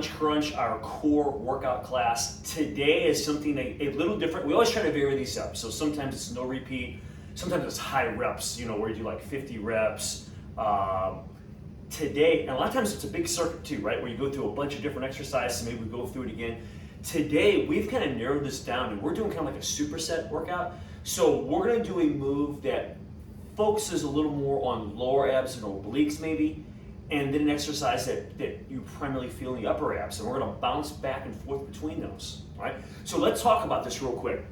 lunch crunch, our core workout class. Today is something a little different. We always try to vary these up. So sometimes it's no repeat, sometimes it's high reps, you know, where you do like 50 reps. Today, and a lot of times it's a big circuit too, right? Where you go through a bunch of different exercises, maybe we go through it again. Today, we've kind of narrowed this down and we're doing kind of like a superset workout. So we're gonna do a move that focuses a little more on lower abs and obliques maybe, and then an exercise that you primarily feel in the upper abs, and we're gonna bounce back and forth between those, all right? So let's talk about this real quick.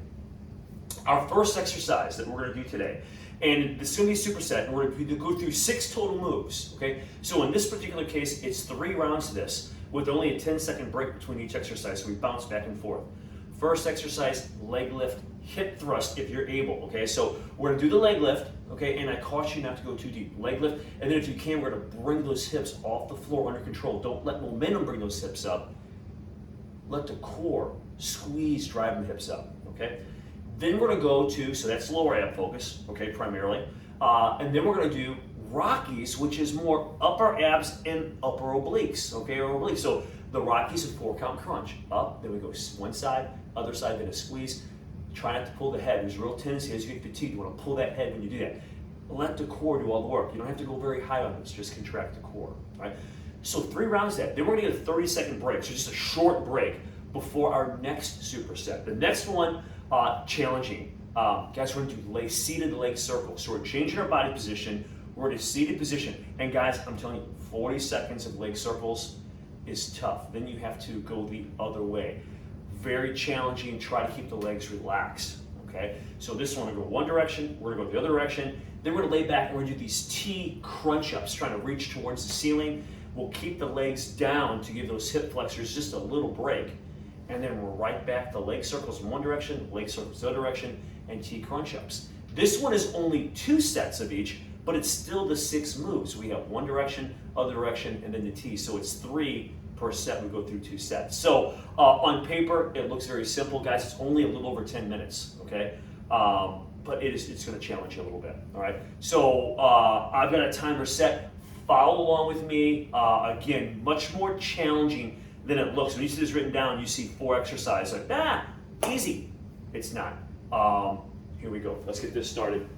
Our first exercise that we're gonna do today, and this is gonna be a superset, and we're gonna go through 6 total moves, okay? So in this particular case, it's 3 rounds of this, with only a 10-second break between each exercise, so we bounce back and forth. First exercise, leg lift, hip thrust if you're able, okay? So we're gonna do the leg lift, okay? And I caution you not to go too deep. Leg lift, and then if you can, we're gonna bring those hips off the floor under control. Don't let momentum bring those hips up. Let the core squeeze, driving the hips up, okay? Then we're gonna go to, so that's lower ab focus, okay, primarily. And then we're gonna do Rockies, which is more upper abs and upper obliques, okay, or obliques. So the Rockies is 4-count crunch. Up, then we go one side, other side, then a squeeze. Try not to pull the head. There's a real tendency as you get fatigued, you wanna pull that head when you do that. Let the core do all the work. You don't have to go very high on this, just contract the core, right? So 3 rounds of that. Then we're gonna get a 30-second break, so just a short break before our next superset. The next one, challenging. Guys, we're gonna do seated leg circles. So we're changing our body position. We're in a seated position. And guys, I'm telling you, 40 seconds of leg circles is tough. Then you have to go the other way. Very challenging. Try to keep the legs relaxed, okay? So this one, we're gonna go one direction, we're gonna go the other direction. Then we're gonna lay back and we're gonna do these T crunch-ups, trying to reach towards the ceiling. We'll keep the legs down to give those hip flexors just a little break. And then we're right back to leg circles in one direction, leg circles the other direction, and T crunch-ups. This one is only 2 sets of each, but it's still the 6 moves. We have one direction, other direction, and then the T. So it's 3 per set. We go through 2 sets. So on paper, it looks very simple, guys. It's only a little over 10 minutes, okay? But it's gonna challenge you a little bit, all right? So I've got a timer set. Follow along with me. Again, much more challenging than it looks. When you see this written down, you see 4 exercises, like, easy. It's not. Here we go. Let's get this started.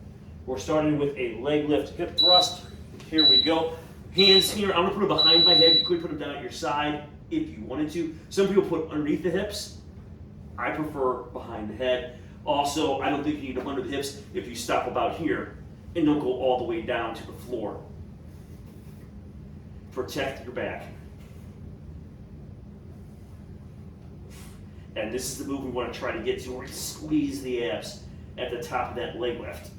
We're starting with a leg lift hip thrust. Here we go. Hands here. I'm gonna put them behind my head. You could put them down at your side if you wanted to. Some people put underneath the hips. I prefer behind the head. Also, I don't think you need them under the hips if you stop about here and don't go all the way down to the floor. Protect your back. And this is the move we want to try to get to, where we squeeze the abs at the top of that leg lift.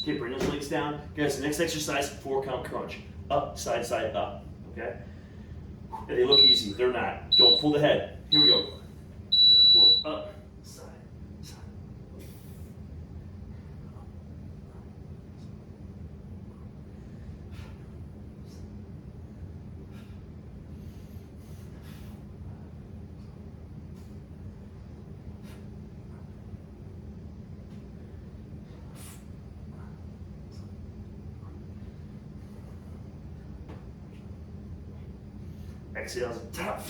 Okay, bring those legs down. Guys, the next exercise, 4-count crunch. Up, side, side, up, okay? And they look easy, they're not. Don't pull the head. Here we go. 4, up, side, side. Exhale to the top.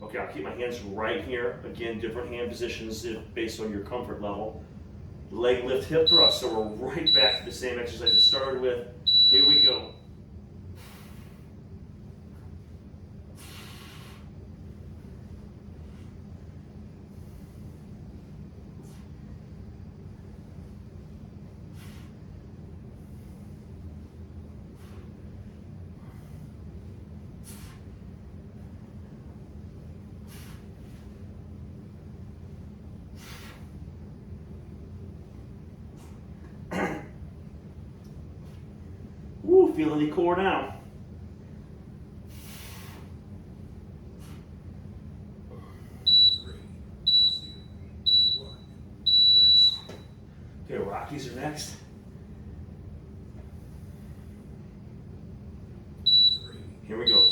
Okay, I'll keep my hands right here. Again, different hand positions based on your comfort level. Leg lift, hip thrust. So we're right back to the same exercise we started with. Here we go. Woo, feeling the core now. Rockies are next. Here we go.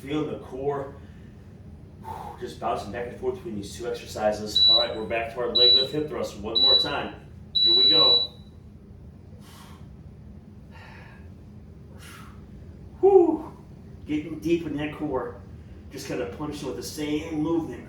Feel the core. Just bouncing back and forth between these two exercises. All right, we're back to our leg lift hip thrust one more time. Here we go. Whew. Getting deep in that core. Just kind of punching with the same movement.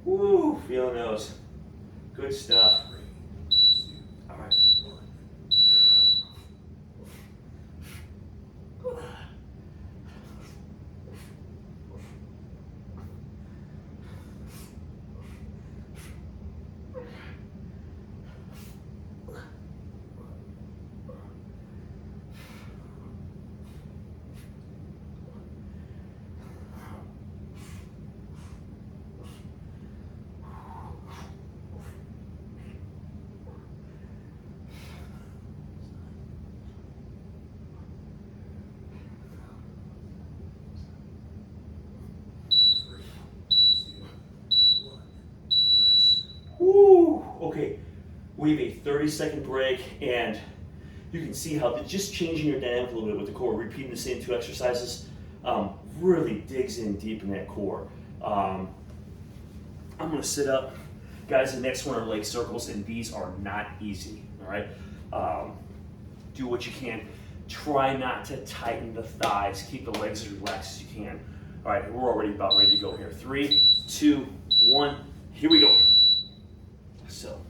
Woo, feeling those. Good stuff. All right. Woo! Okay, we have a 30-second break, and you can see how just changing your dynamic a little bit with the core, repeating the same two exercises, really digs in deep in that core. I'm gonna sit up. Guys, the next one are leg circles, and these are not easy, all right? Do what you can. Try not to tighten the thighs. Keep the legs as relaxed as you can. All right, we're already about ready to go here. 3, 2, 1, here we go. So,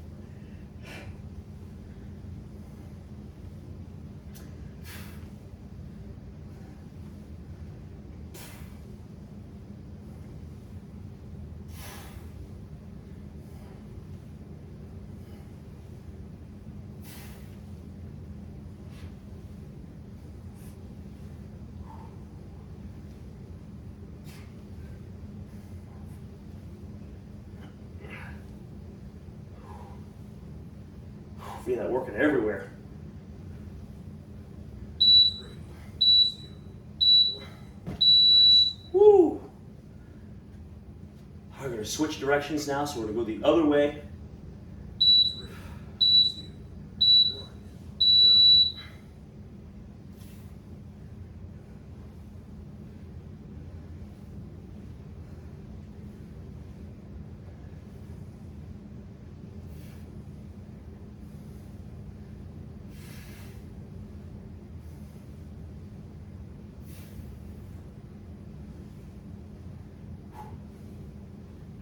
feel that working everywhere. Woo! We're going to switch directions now, so we're going to go the other way.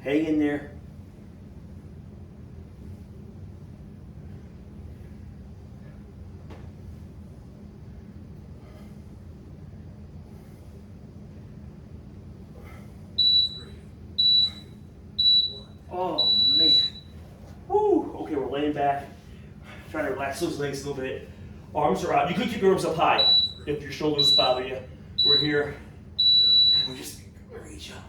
Hang in there. Oh man. Woo! Okay, we're laying back. Trying to relax those legs a little bit. Arms are out. You could keep your arms up high if your shoulders bother you. We're here. And we just reach up.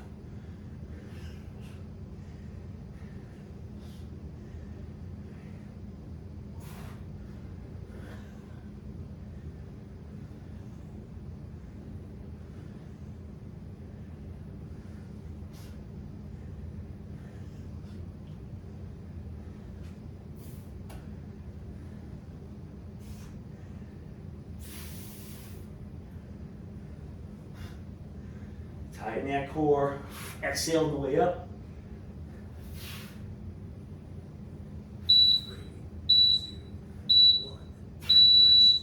Tighten that core. Exhale on the way up.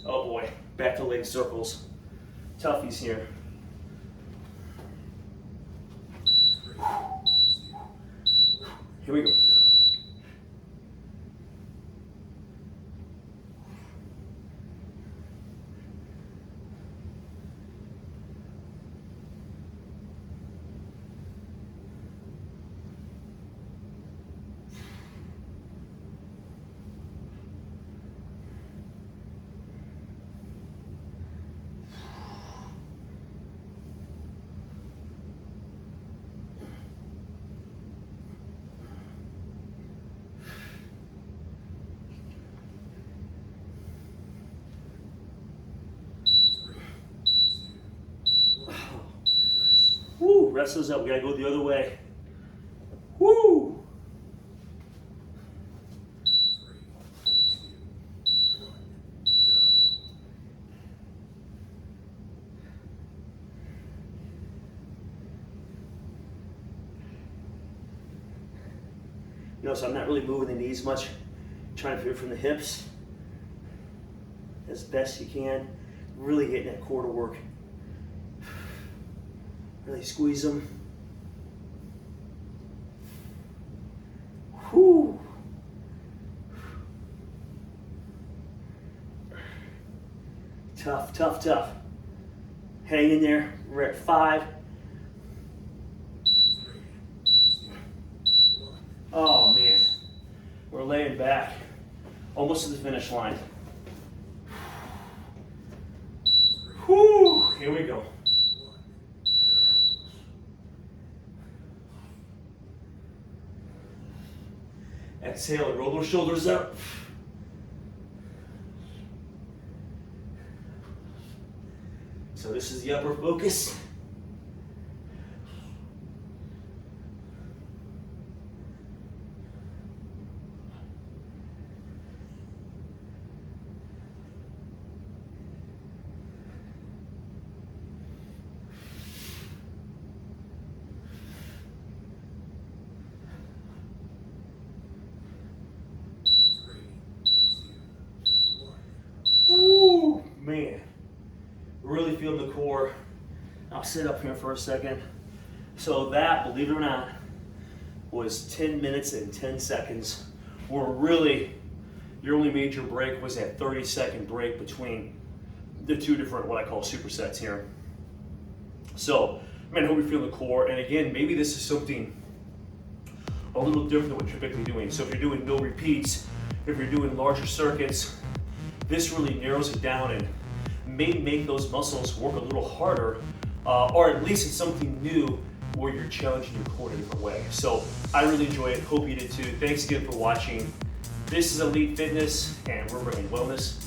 Oh boy, back to leg circles. Toughies here. Here we go. Woo, rest those up. We gotta go the other way. Woo! So I'm not really moving the knees much. Trying to feel from the hips as best you can. Really getting that core to work. Really squeeze them. Whew. Tough, tough, tough. Hang in there. We're at 5. Oh man, we're laying back. Almost to the finish line. Whew, here we go. Exhale, roll those shoulders up. So this is the upper focus. Ooh, man. Really feel the core. I'll sit up here for a second. So that, believe it or not, was 10 minutes and 10 seconds. Where really, your only major break was that 30-second break between the two different, what I call supersets here. So, man, I hope you feel the core. And again, maybe this is something a little different than what you're typically doing. So if you're doing no repeats, if you're doing larger circuits, this really narrows it down and may make those muscles work a little harder, or at least it's something new where you're challenging your core in a different way. So I really enjoy it. Hope you did too. Thanks again for watching. This is Elite Fitness, and we're bringing wellness